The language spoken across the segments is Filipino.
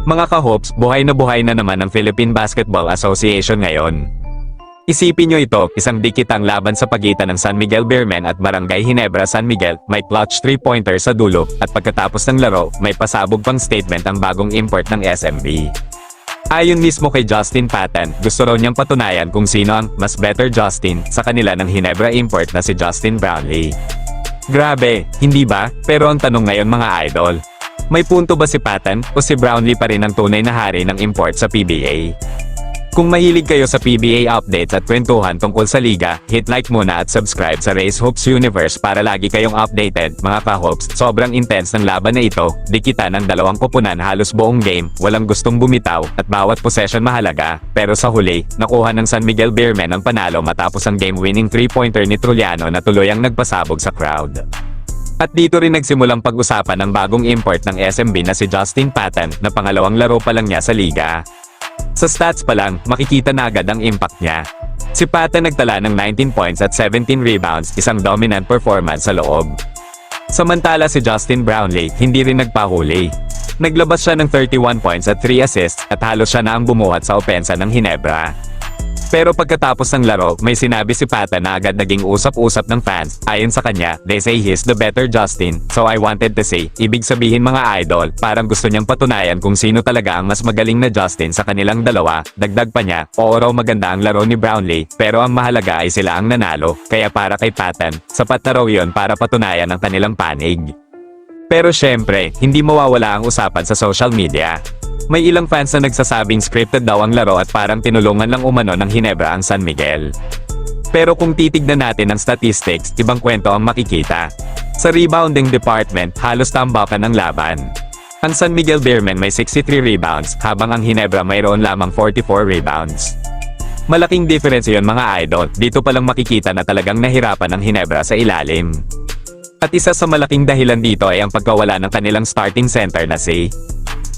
Mga ka-hoops, buhay na naman ang Philippine Basketball Association ngayon. Isipin nyo ito, isang dikitang laban sa pagitan ng San Miguel Beermen at Barangay Ginebra San Miguel, may clutch 3-pointer sa dulo, at pagkatapos ng laro, may pasabog pang statement ang bagong import ng SMB. Ayon mismo kay Justin Patton, gusto raw niyang patunayan kung sino ang mas better Justin sa kanila ng Ginebra import na si Justin Brownlee. Grabe, hindi ba? Pero ang tanong ngayon mga idol, may punto ba si Patton o si Brownlee pa rin ang tunay na hari ng import sa PBA? Kung mahilig kayo sa PBA updates at kwentuhan tungkol sa liga, hit like muna at subscribe sa Race Hoops Universe para lagi kayong updated, mga ka-hoops. Sobrang intense ng laban na ito, dikitan ng dalawang koponan halos buong game, walang gustong bumitaw, at bawat possession mahalaga, pero sa huli, nakuha ng San Miguel Beermen ang panalo matapos ang game-winning 3-pointer ni Truliano na tuluyang nagpasabog sa crowd. At dito rin nagsimulang pag-usapan ng bagong import ng SMB na si Justin Patton na pangalawang laro pa lang niya sa liga. Sa stats pa lang, makikita na agad ang impact niya. Si Patton nagtala ng 19 points at 17 rebounds, isang dominant performance sa loob. Samantala si Justin Brownlee, hindi rin nagpahuli. Naglabas siya ng 31 points at 3 assists, at halos siya na ang bumuhat sa opensa ng Ginebra. Pero pagkatapos ng laro, may sinabi si Patton na agad naging usap-usap ng fans. Ayon sa kanya, they say he's the better Justin, so I wanted to say, ibig sabihin mga idol, parang gusto niyang patunayan kung sino talaga ang mas magaling na Justin sa kanilang dalawa. Dagdag pa niya, oo raw maganda ang laro ni Brownlee, pero ang mahalaga ay sila ang nanalo, kaya para kay Patton, sapat na raw yun para patunayan ang kanilang panig. Pero syempre, hindi mawawala ang usapan sa social media. May ilang fans na nagsasabing scripted daw ang laro at parang tinulungan lang umano ng Ginebra ang San Miguel. Pero kung titignan natin ang statistics, ibang kwento ang makikita. Sa rebounding department, halos tambakan ang laban. Ang San Miguel Beermen may 63 rebounds, habang ang Ginebra mayroon lamang 44 rebounds. Malaking difference yun mga idol, dito palang makikita na talagang nahirapan ang Ginebra sa ilalim. At isa sa malaking dahilan dito ay ang pagkawala ng kanilang starting center na si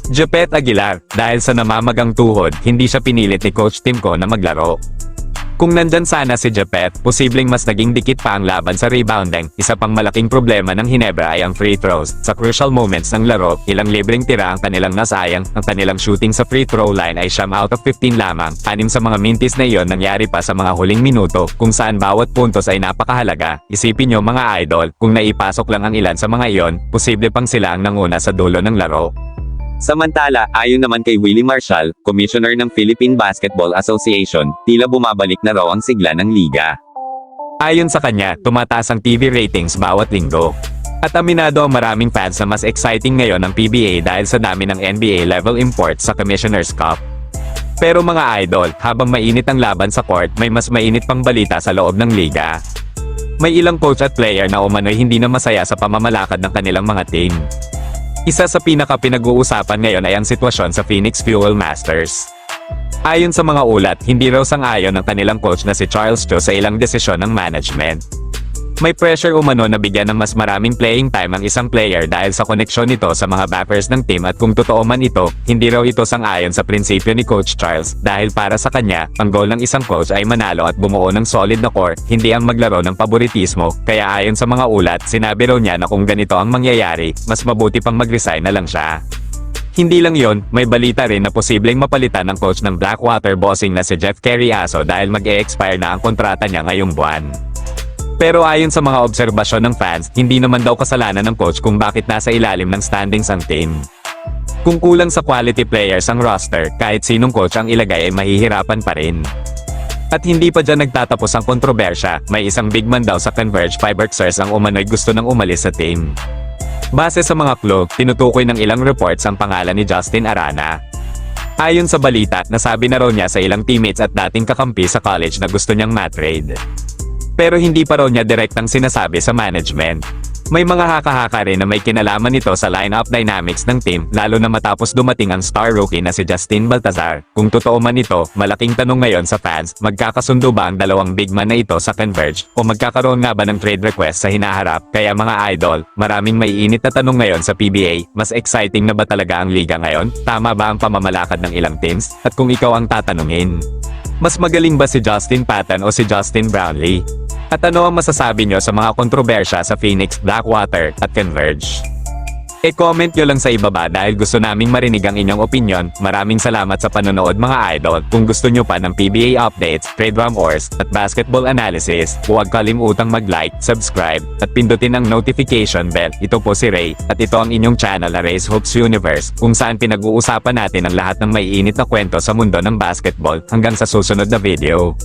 Japet Aguilar. Dahil sa namamagang tuhod, hindi siya pinilit ni Coach Timko na maglaro. Kung nandyan sana si Japet, posibleng mas naging dikit pa ang laban sa rebounding. Isa pang malaking problema ng Ginebra ay ang free throws. Sa crucial moments ng laro, ilang libreng tira ang kanilang nasayang. Ang kanilang shooting sa free throw line ay 9 out of 15 lamang. 6 sa mga mintis na iyon nangyari pa sa mga huling minuto, kung saan bawat puntos ay napakahalaga. Isipin nyo mga idol, kung naipasok lang ang ilan sa mga iyon, posible pang sila ang nanguna sa dulo ng laro. Samantala, ayon naman kay Willie Marshall, Commissioner ng Philippine Basketball Association, tila bumabalik na raw ang sigla ng liga. Ayon sa kanya, tumataas ang TV ratings bawat linggo. At aminado ang maraming fans na mas exciting ngayon ang PBA dahil sa dami ng NBA-level imports sa Commissioner's Cup. Pero mga idol, habang mainit ang laban sa court, may mas mainit pang balita sa loob ng liga. May ilang coach at player na umano'y hindi na masaya sa pamamalakad ng kanilang mga team. Isa sa pinaka-pinag-uusapan ngayon ay ang sitwasyon sa Phoenix Fuel Masters. Ayon sa mga ulat, hindi raw sang-ayon ng kanilang coach na si Charles Cho sa ilang desisyon ng management. May pressure umano na bigyan ng mas maraming playing time ang isang player dahil sa koneksyon nito sa mga backers ng team, at kung totoo man ito, hindi raw ito sang-ayon sa prinsipyo ni Coach Charles dahil para sa kanya, ang goal ng isang coach ay manalo at bumuo ng solid na core, hindi ang maglaro ng paboritismo. Kaya ayon sa mga ulat, sinabi raw niya na kung ganito ang mangyayari, mas mabuti pang mag-resign na lang siya. Hindi lang yon, may balita rin na posibleng mapalitan ng coach ng Blackwater Bossing na si Jeff Carriazo dahil mag-e-expire na ang kontrata niya ngayong buwan. Pero ayon sa mga obserbasyon ng fans, hindi naman daw kasalanan ng coach kung bakit nasa ilalim ng standings ang team. Kung kulang sa quality players ang roster, kahit sinong coach ang ilagay ay mahihirapan pa rin. At hindi pa dyan nagtatapos ang kontrobersya, may isang big man daw sa Converge Fiberxers ang umano'y gusto nang umalis sa team. Base sa mga club, tinutukoy ng ilang reports ang pangalan ni Justin Arana. Ayon sa balita, nasabi na raw niya sa ilang teammates at dating kakampi sa college na gusto niyang matrade. Pero hindi pa raw niya direktang sinasabi sa management. May mga haka-haka rin na may kinalaman nito sa lineup dynamics ng team, lalo na matapos dumating ang star rookie na si Justin Baltazar. Kung totoo man ito, malaking tanong ngayon sa fans, magkakasundo ba ang dalawang big man na ito sa Converge, o magkakaroon nga ba ng trade request sa hinaharap? Kaya mga idol, maraming maiinit na tanong ngayon sa PBA, mas exciting na ba talaga ang liga ngayon? Tama ba ang pamamalakad ng ilang teams? At kung ikaw ang tatanungin, mas magaling ba si Justin Patton o si Justin Brownlee? At ano ang masasabi nyo sa mga kontrobersya sa Phoenix, Blackwater, at Converge? E-comment nyo lang sa ibaba dahil gusto naming marinig ang inyong opinion. Maraming salamat sa panonood mga idol. Kung gusto nyo pa ng PBA updates, trade rumors, at basketball analysis, huwag kalimutang mag-like, subscribe, at pindutin ang notification bell. Ito po si Ray, at ito ang inyong channel na Ray's Hoops Universe, kung saan pinag-uusapan natin ang lahat ng maiinit na kwento sa mundo ng basketball. Hanggang sa susunod na video.